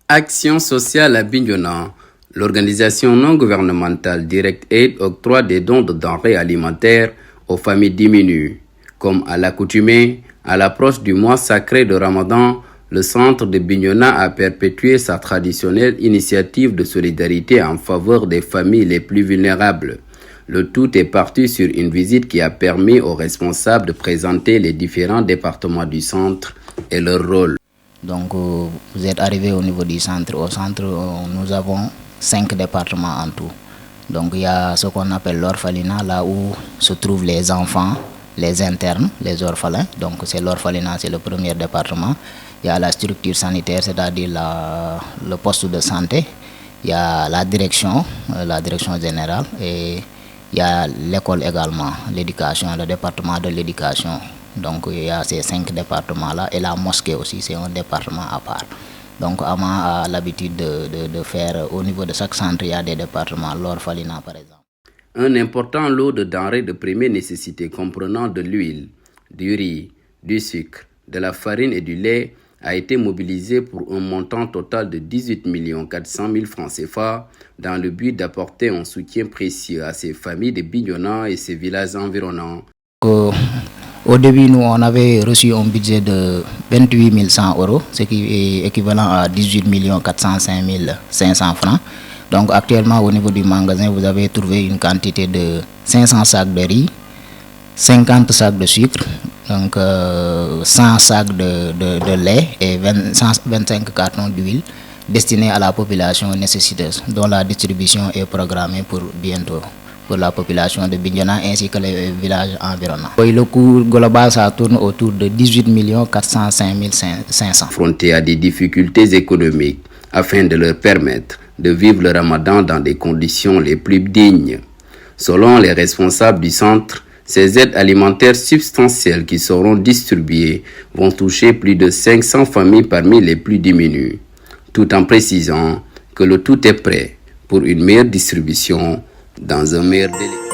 Action sociale à Bignona. L'organisation non gouvernementale Direct Aid octroie des dons de denrées alimentaires aux familles diminuées. Comme à l'accoutumée, à l'approche du mois sacré de Ramadan, le centre de Bignona a perpétué sa traditionnelle initiative de solidarité en faveur des familles les plus vulnérables. Le tout est parti sur une visite qui a permis aux responsables de présenter les différents départements du centre et leur rôle. Donc vous êtes arrivé au niveau du centre. Au centre, nous avons 5 départements en tout. Donc il y a ce qu'on appelle l'orphelinat, là où se trouvent les enfants, les internes, les orphelins. Donc c'est l'orphelinat, c'est le premier département. Il y a la structure sanitaire, c'est-à-dire le poste de santé. Il y a la direction générale et il y a l'école également, l'éducation, le département de l'éducation. Donc il y a ces 5 départements-là et la mosquée aussi, c'est un département à part. Donc Ama a l'habitude de faire au niveau de chaque centre, il y a des départements, l'orphelinat par exemple. Un important lot de denrées de première nécessité comprenant de l'huile, du riz, du sucre, de la farine et du lait a été mobilisé pour un montant total de 18 400 000 francs CFA dans le but d'apporter un soutien précieux à ces familles de Bignona et ses villages environnants. Au début, nous, on avait reçu un budget de 28 100 euros, ce qui est équivalent à 18 405 500 francs. Donc actuellement, au niveau du magasin, vous avez trouvé une quantité de 500 sacs de riz, 50 sacs de sucre, donc 100 sacs de lait et 125 cartons d'huile destinés à la population nécessiteuse, dont la distribution est programmée pour bientôt, pour la population de Bignona ainsi que les villages environnants. Le coût global, ça tourne autour de 18 405 500. Confrontés à des difficultés économiques afin de leur permettre de vivre le Ramadan dans des conditions les plus dignes. Selon les responsables du centre, ces aides alimentaires substantielles qui seront distribuées vont toucher plus de 500 familles parmi les plus diminuées, tout en précisant que le tout est prêt pour une meilleure distribution dans un meilleur délai.